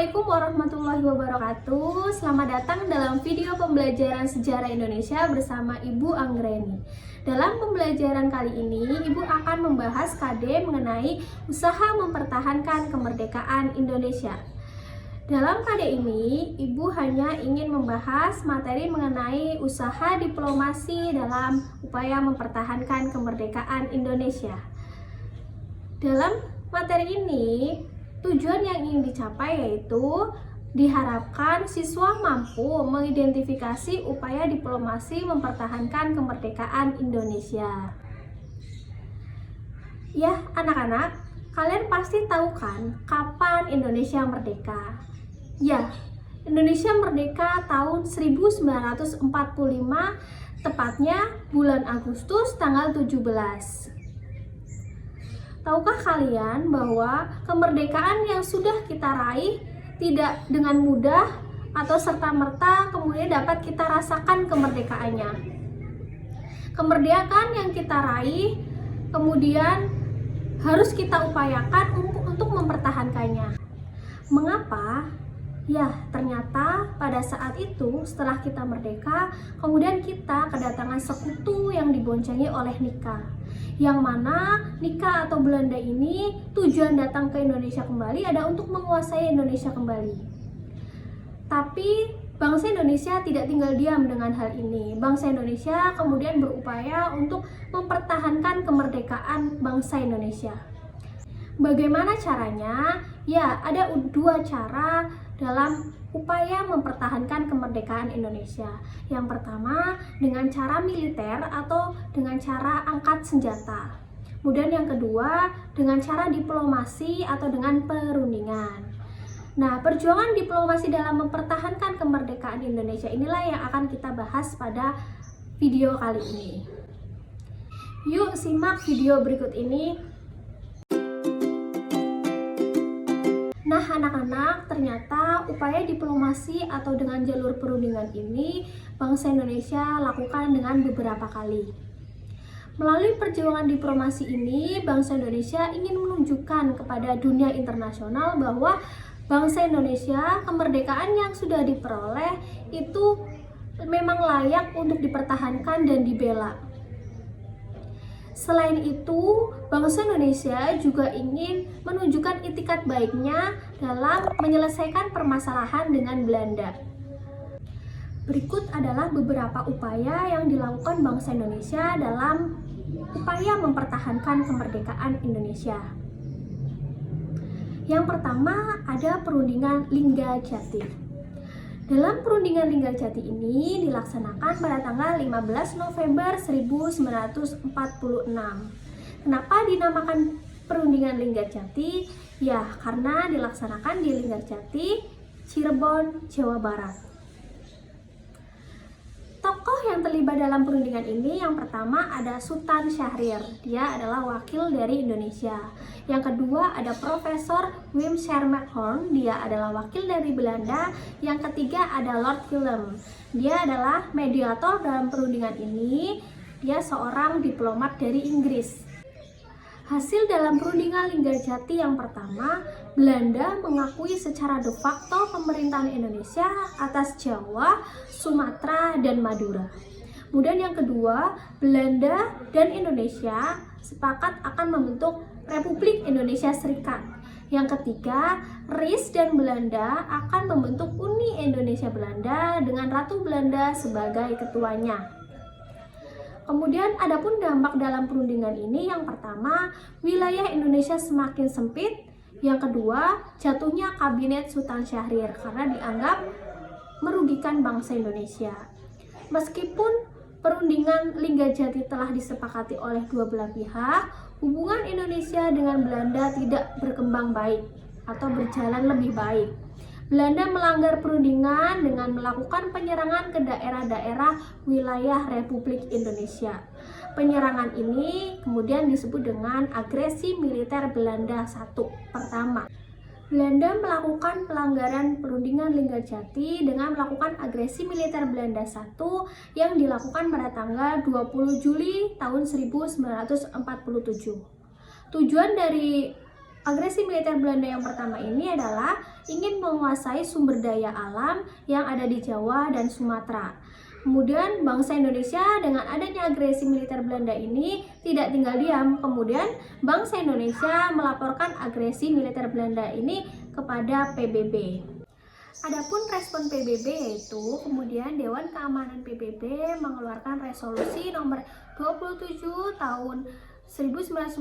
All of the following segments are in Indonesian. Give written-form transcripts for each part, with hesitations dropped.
Assalamualaikum warahmatullahi wabarakatuh. Selamat datang dalam video pembelajaran sejarah Indonesia bersama Ibu Anggreni. Dalam pembelajaran kali ini, Ibu akan membahas KD mengenai usaha mempertahankan kemerdekaan Indonesia. Dalam KD ini, Ibu hanya ingin membahas materi mengenai usaha diplomasi dalam upaya mempertahankan kemerdekaan Indonesia. Dalam materi ini, tujuan yang ingin dicapai yaitu diharapkan siswa mampu mengidentifikasi upaya diplomasi mempertahankan kemerdekaan Indonesia. Ya, anak-anak, kalian pasti tahu kan kapan Indonesia merdeka? Ya, Indonesia merdeka tahun 1945, tepatnya bulan Agustus tanggal 17. Tahukah kalian bahwa kemerdekaan yang sudah kita raih tidak dengan mudah atau serta-merta kemudian dapat kita rasakan kemerdekaannya? Kemerdekaan yang kita raih kemudian harus kita upayakan untuk mempertahankannya. Mengapa? Ya, ternyata pada saat itu setelah kita merdeka, kemudian kita kedatangan sekutu yang diboncengi oleh Nika. Yang mana Nika atau Belanda ini tujuan datang ke Indonesia kembali ada untuk menguasai Indonesia kembali. Tapi bangsa Indonesia tidak tinggal diam dengan hal ini. Bangsa Indonesia kemudian berupaya untuk mempertahankan kemerdekaan bangsa Indonesia. Bagaimana caranya? Ya, ada dua cara dalam upaya mempertahankan kemerdekaan Indonesia. Yang pertama dengan cara militer atau dengan cara angkat senjata. Kemudian yang kedua dengan cara diplomasi atau dengan perundingan. Nah, perjuangan diplomasi dalam mempertahankan kemerdekaan Indonesia inilah yang akan kita bahas pada video kali ini. Yuk simak video berikut ini. Nah, anak-anak, ternyata upaya diplomasi atau dengan jalur perundingan ini bangsa Indonesia lakukan dengan beberapa kali. Melalui perjuangan diplomasi ini, bangsa Indonesia ingin menunjukkan kepada dunia internasional bahwa bangsa Indonesia, kemerdekaan yang sudah diperoleh itu memang layak untuk dipertahankan dan dibela. Selain itu, bangsa Indonesia juga ingin menunjukkan itikat baiknya dalam menyelesaikan permasalahan dengan Belanda. Berikut adalah beberapa upaya yang dilakukan bangsa Indonesia dalam upaya mempertahankan kemerdekaan Indonesia. Yang pertama ada perundingan Linggajati. Dalam perundingan Linggajati ini dilaksanakan pada tanggal 15 November 1946. Kenapa dinamakan perundingan Linggajati? Ya, karena dilaksanakan di Linggajati, Cirebon, Jawa Barat. Tokoh yang terlibat dalam perundingan ini yang pertama ada Sultan Syahrir, dia adalah wakil dari Indonesia. Yang kedua ada Profesor Wim Schermerhorn, dia adalah wakil dari Belanda. Yang ketiga ada Lord Willem, dia adalah mediator dalam perundingan ini, dia seorang diplomat dari Inggris. Hasil dalam perundingan Linggajati yang pertama, Belanda mengakui secara de facto pemerintahan Indonesia atas Jawa, Sumatera, dan Madura. Kemudian yang kedua, Belanda dan Indonesia sepakat akan membentuk Republik Indonesia Serikat. Yang ketiga, RIS dan Belanda akan membentuk Uni Indonesia Belanda dengan Ratu Belanda sebagai ketuanya. Kemudian adapun dampak dalam perundingan ini, yang pertama, wilayah Indonesia semakin sempit. Yang kedua, jatuhnya kabinet Sultan Syahrir karena dianggap merugikan bangsa Indonesia. Meskipun perundingan Linggajati telah disepakati oleh dua belah pihak, hubungan Indonesia dengan Belanda tidak berkembang baik atau berjalan lebih baik. Belanda melanggar perundingan dengan melakukan penyerangan ke daerah-daerah wilayah Republik Indonesia. Penyerangan ini kemudian disebut dengan agresi militer Belanda I. Pertama, Belanda melakukan pelanggaran perundingan Linggajati dengan melakukan agresi militer Belanda I yang dilakukan pada tanggal 20 Juli tahun 1947. Tujuan dari Agresi militer Belanda yang pertama ini adalah ingin menguasai sumber daya alam yang ada di Jawa dan Sumatera. Kemudian bangsa Indonesia dengan adanya agresi militer Belanda ini tidak tinggal diam. Kemudian bangsa Indonesia melaporkan agresi militer Belanda ini kepada PBB. Adapun respon PBB yaitu kemudian Dewan Keamanan PBB mengeluarkan resolusi nomor 27 tahun 1947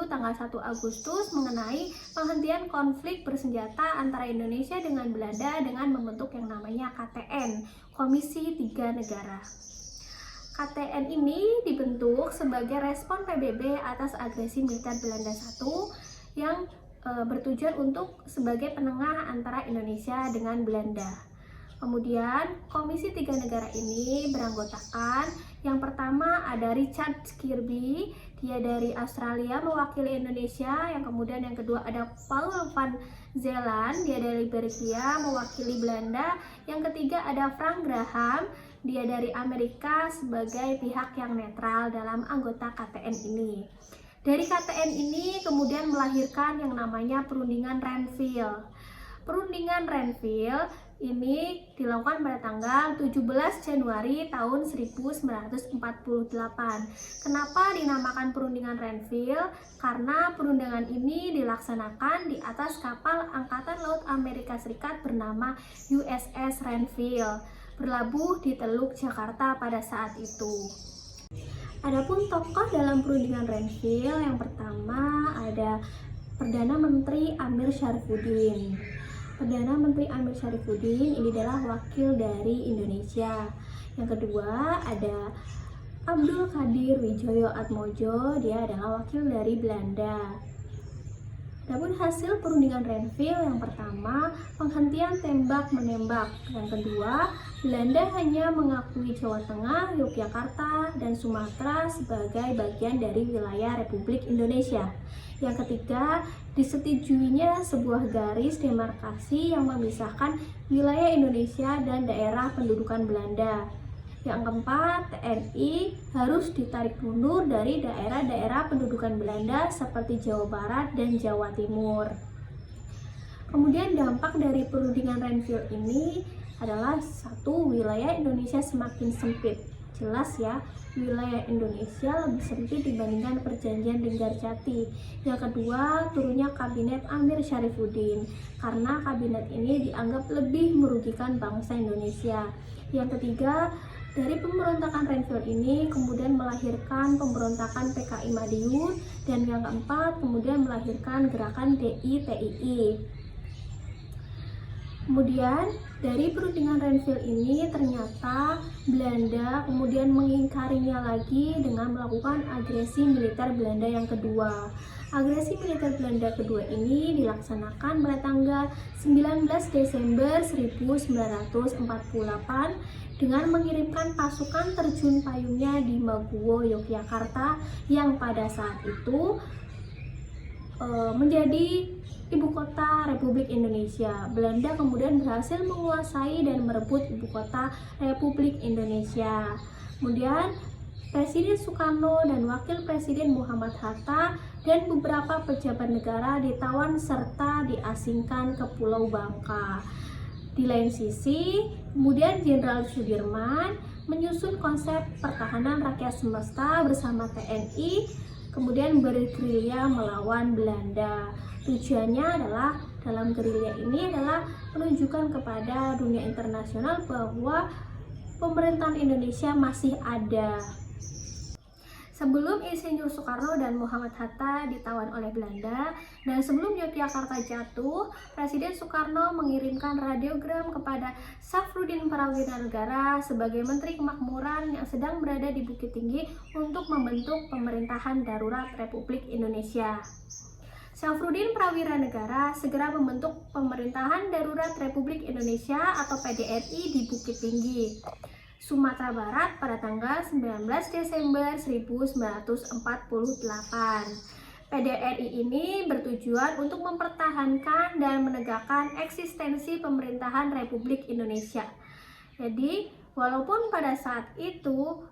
tanggal 1 Agustus mengenai penghentian konflik bersenjata antara Indonesia dengan Belanda dengan membentuk yang namanya KTN, Komisi Tiga Negara. KTN ini dibentuk sebagai respon PBB atas agresi militer Belanda I yang bertujuan untuk sebagai penengah antara Indonesia dengan Belanda. Kemudian Komisi Tiga Negara ini beranggotakan yang pertama ada Richard Kirby, dia dari Australia mewakili Indonesia. Yang kemudian yang kedua ada Paul van Zeeland, dia dari Belgia mewakili Belanda. Yang ketiga ada Frank Graham, dia dari Amerika sebagai pihak yang netral dalam anggota KTN ini. Dari KTN ini kemudian melahirkan yang namanya Perundingan Renville. Perundingan Renville ini dilakukan pada tanggal 17 Januari tahun 1948. Kenapa dinamakan Perundingan Renville? Karena perundingan ini dilaksanakan di atas kapal Angkatan Laut Amerika Serikat bernama USS Renville, berlabuh di Teluk Jakarta pada saat itu. Adapun tokoh dalam Perundingan Renville yang pertama ada Perdana Menteri Amir Syarifuddin. Perdana Menteri Amir Syarifuddin ini adalah wakil dari Indonesia. Yang kedua ada Abdul Qadir Wijaya Atmojo, dia adalah wakil dari Belanda. Namun hasil Perundingan Renville yang pertama penghentian tembak-menembak. Yang kedua, Belanda hanya mengakui Jawa Tengah, Yogyakarta, dan Sumatera sebagai bagian dari wilayah Republik Indonesia. Yang ketiga, disetujuinya sebuah garis demarkasi yang memisahkan wilayah Indonesia dan daerah pendudukan Belanda. Yang keempat, TNI harus ditarik mundur dari daerah-daerah pendudukan Belanda seperti Jawa Barat dan Jawa Timur. Kemudian dampak dari Perundingan Renville ini adalah satu, wilayah Indonesia semakin sempit. Jelas ya, wilayah Indonesia lebih sempit dibandingkan perjanjian Linggarjati. Yang kedua, turunnya kabinet Amir Syarifuddin karena kabinet ini dianggap lebih merugikan bangsa Indonesia. Yang ketiga, dari pemberontakan Renville ini kemudian melahirkan pemberontakan PKI Madiun, dan yang keempat kemudian melahirkan gerakan DITII. Kemudian dari Perundingan Renville ini ternyata Belanda kemudian mengingkarinya lagi dengan melakukan agresi militer Belanda yang kedua. Agresi militer Belanda kedua ini dilaksanakan pada tanggal 19 Desember 1948 dengan mengirimkan pasukan terjun payungnya di Maguwo, Yogyakarta yang pada saat itu menjadi ibu kota Republik Indonesia. Belanda kemudian berhasil menguasai dan merebut ibu kota Republik Indonesia. Kemudian Presiden Soekarno dan Wakil Presiden Muhammad Hatta dan beberapa pejabat negara ditawan serta diasingkan ke Pulau Bangka. Di lain sisi, kemudian Jenderal Sudirman menyusun konsep pertahanan rakyat semesta bersama TNI, kemudian bergerilya melawan Belanda. Tujuannya adalah dalam gerilya ini adalah menunjukkan kepada dunia internasional bahwa pemerintahan Indonesia masih ada. Sebelum Insinyur Soekarno dan Muhammad Hatta ditawan oleh Belanda dan sebelum Yogyakarta jatuh, Presiden Soekarno mengirimkan radiogram kepada Safruddin Prawira Negara sebagai Menteri Kemakmuran yang sedang berada di Bukit Tinggi untuk membentuk pemerintahan darurat Republik Indonesia. Safruddin Prawira Negara segera membentuk pemerintahan darurat Republik Indonesia atau PDRI di Bukit Tinggi, Sumatera Barat pada tanggal 19 Desember 1948. PDRI ini bertujuan untuk mempertahankan dan menegakkan eksistensi pemerintahan Republik Indonesia. Jadi, walaupun pada saat itu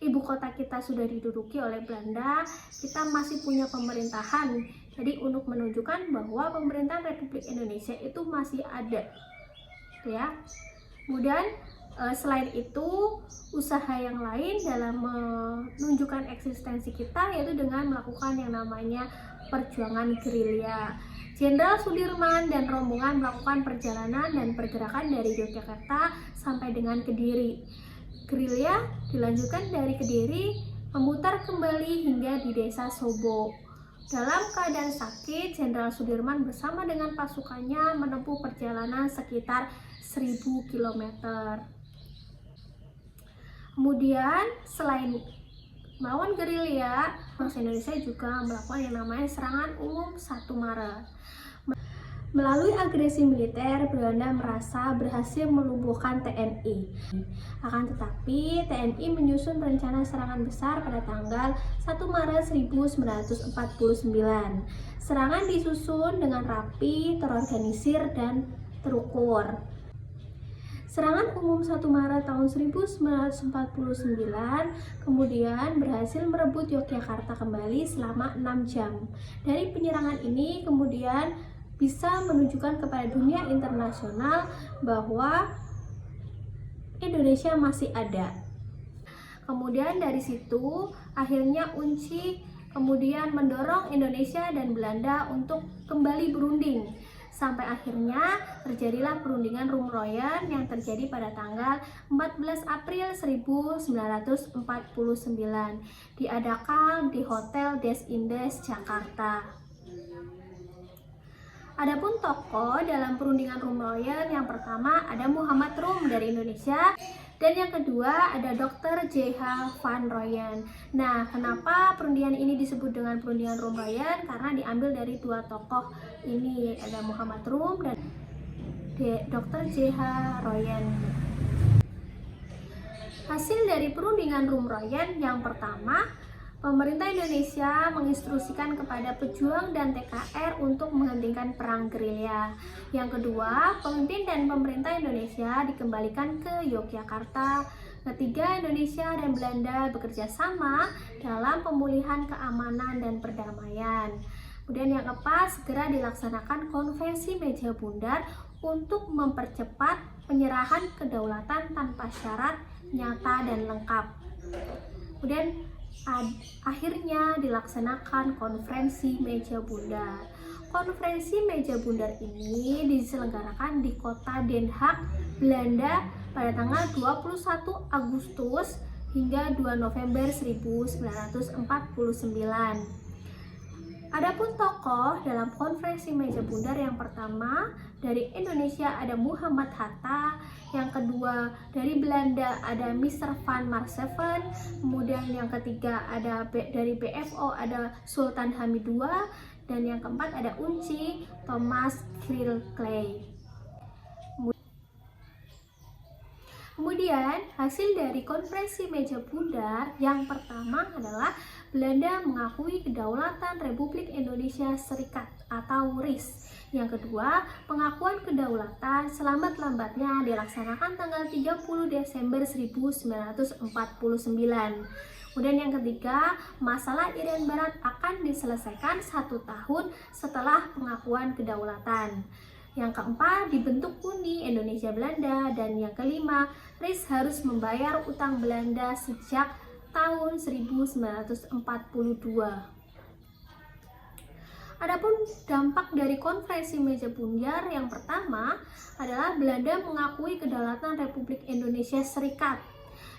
ibu kota kita sudah diduduki oleh Belanda, kita masih punya pemerintahan. Jadi untuk menunjukkan bahwa pemerintahan Republik Indonesia itu masih ada, ya. Kemudian selain itu, usaha yang lain dalam menunjukkan eksistensi kita yaitu dengan melakukan yang namanya perjuangan gerilya. Jenderal Sudirman dan rombongan melakukan perjalanan dan pergerakan dari Yogyakarta sampai dengan Kediri. Gerilya dilanjutkan dari Kediri memutar kembali hingga di desa Sobo. Dalam keadaan sakit, Jenderal Sudirman bersama dengan pasukannya menempuh perjalanan sekitar 1000 km. Kemudian selain melawan gerilya, bangsa Indonesia juga melakukan yang namanya serangan umum 1 Maret. Melalui agresi militer, Belanda merasa berhasil melumpuhkan TNI. Akan tetapi, TNI menyusun rencana serangan besar pada tanggal 1 Maret 1949. Serangan disusun dengan rapi, terorganisir, dan terukur. Serangan umum 1 Maret tahun 1949 kemudian berhasil merebut Yogyakarta kembali selama 6 jam. Dari penyerangan ini kemudian bisa menunjukkan kepada dunia internasional bahwa Indonesia masih ada. Kemudian dari situ akhirnya UNCI kemudian mendorong Indonesia dan Belanda untuk kembali berunding. Sampai akhirnya terjadilah perundingan Rumroyen yang terjadi pada tanggal 14 April 1949, diadakan di Hotel Des Indes, Jakarta. Adapun tokoh dalam perundingan Rumroyen yang pertama ada Muhammad Rum dari Indonesia, dan yang kedua ada Dr. J.H. Van Royen. Nah, kenapa perundingan ini disebut dengan perundingan Rumroyen? Karena diambil dari 2 tokoh ini, ada Muhammad Rum dan Dr. J.H. Royen. Hasil dari perundingan Rumroyen yang pertama, pemerintah Indonesia menginstruksikan kepada pejuang dan TKR untuk menghentikan perang gerilya. Yang kedua, pemimpin dan pemerintah Indonesia dikembalikan ke Yogyakarta. Ketiga, Indonesia dan Belanda bekerja sama dalam pemulihan keamanan dan perdamaian. Kemudian yang keempat, segera dilaksanakan konvensi meja bundar untuk mempercepat penyerahan kedaulatan tanpa syarat nyata dan lengkap. Kemudian akhirnya dilaksanakan konferensi meja bundar. Konferensi meja bundar ini diselenggarakan di kota Den Haag, Belanda pada tanggal 21 Agustus hingga 2 November 1949. Adapun tokoh dalam konferensi meja bundar yang pertama dari Indonesia ada Muhammad Hatta, yang kedua dari Belanda ada Mr. van Marseveen, kemudian yang ketiga ada dari BFO ada Sultan Hamid II, dan yang keempat ada UNCI Thomas Kilkley. Kemudian hasil dari konferensi meja bundar yang pertama adalah Belanda mengakui kedaulatan Republik Indonesia Serikat atau RIS. Yang kedua, pengakuan kedaulatan selambat-lambatnya dilaksanakan tanggal 30 Desember 1949. Kemudian yang ketiga, masalah Irian Barat akan diselesaikan 1 tahun setelah pengakuan kedaulatan. Yang keempat, dibentuk Uni Indonesia Belanda. Dan yang kelima, RIS harus membayar utang Belanda sejak tahun 1942. Adapun dampak dari konferensi meja bundar yang pertama adalah Belanda mengakui kedaulatan Republik Indonesia Serikat.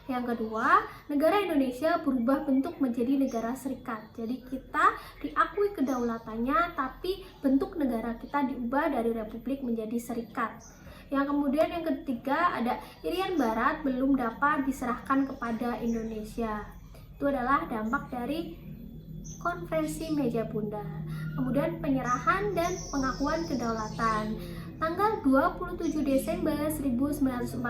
Yang kedua, negara Indonesia berubah bentuk menjadi negara serikat. Jadi kita diakui kedaulatannya, tapi bentuk negara kita diubah dari republik menjadi serikat. Yang kemudian yang ketiga ada Irian Barat belum dapat diserahkan kepada Indonesia. Itu adalah dampak dari konferensi meja bundar. Kemudian penyerahan dan pengakuan kedaulatan. Tanggal 27 Desember 1949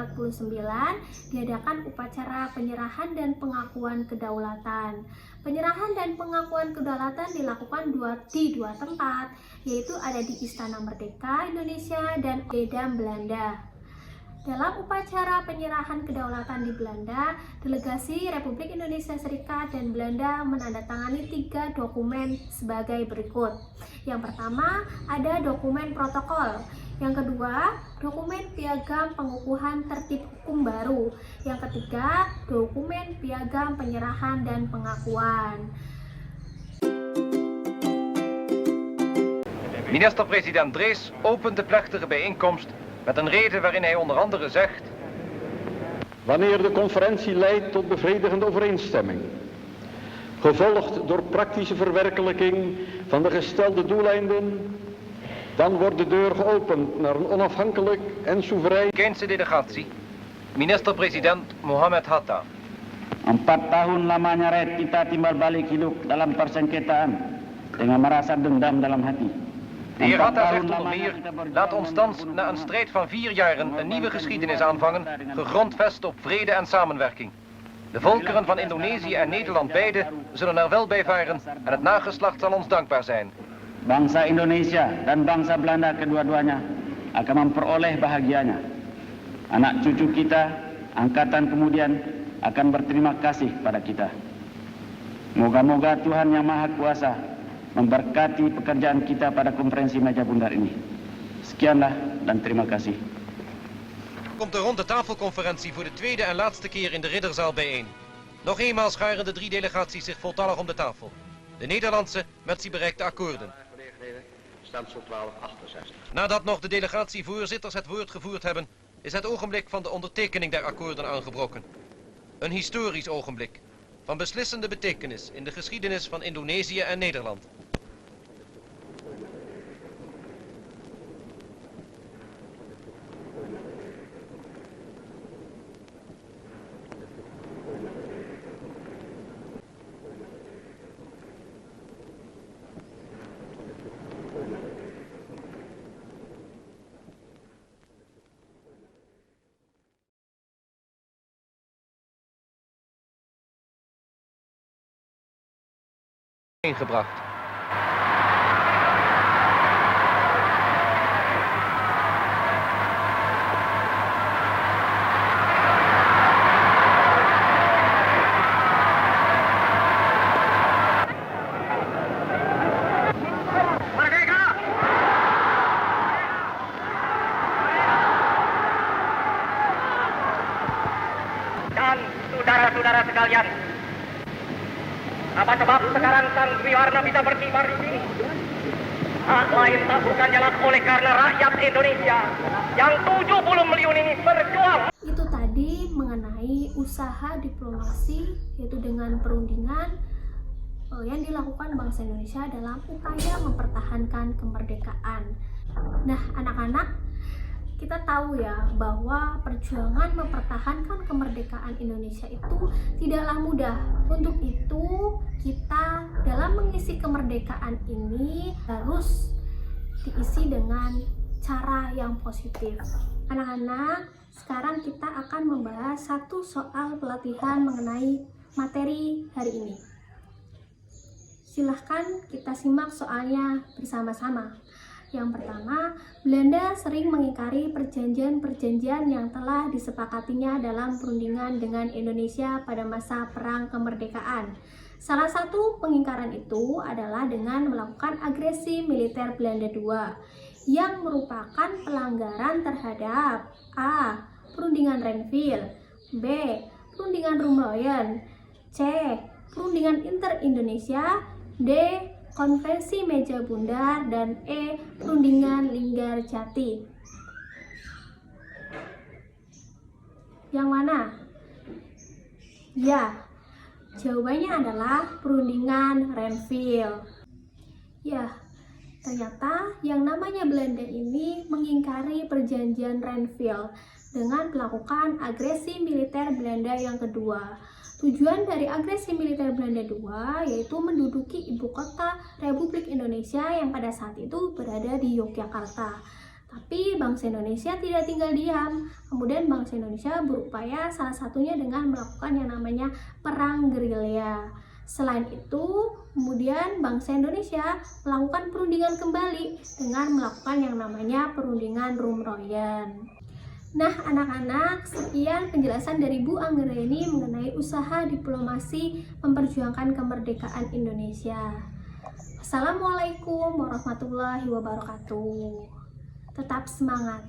diadakan upacara penyerahan dan pengakuan kedaulatan. Penyerahan dan pengakuan kedaulatan dilakukan di dua tempat, yaitu ada di Istana Merdeka Indonesia dan Medan Belanda. Dalam upacara penyerahan kedaulatan di Belanda, delegasi Republik Indonesia Serikat dan Belanda menandatangani 3 dokumen sebagai berikut. Yang pertama, ada dokumen protokol. Yang kedua, dokumen piagam pengukuhan tertib hukum baru. Yang ketiga, dokumen piagam penyerahan dan pengakuan. Minister-president Drees opent de plechtige bijeenkomst met een reden waarin hij onder andere zegt: wanneer de conferentie leidt tot bevredigende overeenstemming, gevolgd door praktische verwerkelijking van de gestelde doeleinden, dan wordt de deur geopend naar een onafhankelijk en soeverein Keinse delegatie, minister-president Mohammed Hatta. 4 tahun lamanya rakyat kita timbal balik hidup dalam persengketaan dengan merasa dendam dalam hati. De heer Hatta zegt onder meer: laat ons thans na een strijd van 4 jaren een nieuwe geschiedenis aanvangen, gegrondvest op vrede en samenwerking. De volkeren van Indonesië en Nederland beide zullen er wel bij varen en het nageslacht zal ons dankbaar zijn. Bangsa Indonesia dan bangsa Belanda kedua-duanya akan memperoleh bahagianya. Anak cucu kita, angkatan kemudian akan berterima kasih pada kita. Moga-moga Tuhan Yang Maha Kuasa memberkati pekerjaan kita pada konferensi meja bundar ini. Sekianlah dan terima kasih. Komt de ronde tafelconferentie voor de tweede en laatste keer in de Ridderzaal bijeen. Nog eenmaal scharen de 3 delegaties zich voltallig om de tafel. De Nederlandse met ze bereikte akkoorden. Nadat nog de delegatievoorzitters het woord gevoerd hebben, is het ogenblik van de ondertekening der akkoorden aangebroken. Een historisch ogenblik, van beslissende betekenis in de geschiedenis van Indonesië en Nederland. Ingebracht. Dan saudara-saudara sekalian, apa sebab sekarang sang Triwarna bisa berkibar di sini? Hak lain tak bukan jalan oleh karena rakyat Indonesia yang 70 million ini berjuang. Itu tadi mengenai usaha diplomasi, yaitu dengan perundingan yang dilakukan bangsa Indonesia dalam upaya mempertahankan kemerdekaan. Nah, anak-anak, kita tahu ya bahwa perjuangan mempertahankan kemerdekaan Indonesia itu tidaklah mudah. Untuk itu, kita dalam mengisi kemerdekaan ini harus diisi dengan cara yang positif. Anak-anak, sekarang kita akan membahas satu soal pelatihan mengenai materi hari ini. Silahkan kita simak soalnya bersama-sama. Yang pertama, Belanda sering mengingkari perjanjian-perjanjian yang telah disepakatinya dalam perundingan dengan Indonesia pada masa Perang Kemerdekaan. Salah satu pengingkaran itu adalah dengan melakukan agresi militer Belanda II, yang merupakan pelanggaran terhadap A. Perundingan Renville, B. Perundingan Rumloyen, C. Perundingan Inter-Indonesia, D. Konvensi Meja Bundar, dan E. Perundingan Linggarjati. Yang mana? Ya, jawabannya adalah Perundingan Renville. Ya, ternyata yang namanya Belanda ini mengingkari perjanjian Renville dengan melakukan agresi militer Belanda yang kedua. Tujuan dari agresi militer Belanda II yaitu menduduki ibu kota Republik Indonesia yang pada saat itu berada di Yogyakarta. Tapi bangsa Indonesia tidak tinggal diam. Kemudian bangsa Indonesia berupaya salah satunya dengan melakukan yang namanya perang gerilya. Selain itu, kemudian bangsa Indonesia melakukan perundingan kembali dengan melakukan yang namanya perundingan Rumroyen. Nah, anak-anak, sekian penjelasan dari Bu Anggraini mengenai usaha diplomasi memperjuangkan kemerdekaan Indonesia. Assalamualaikum warahmatullahi wabarakatuh. Tetap semangat.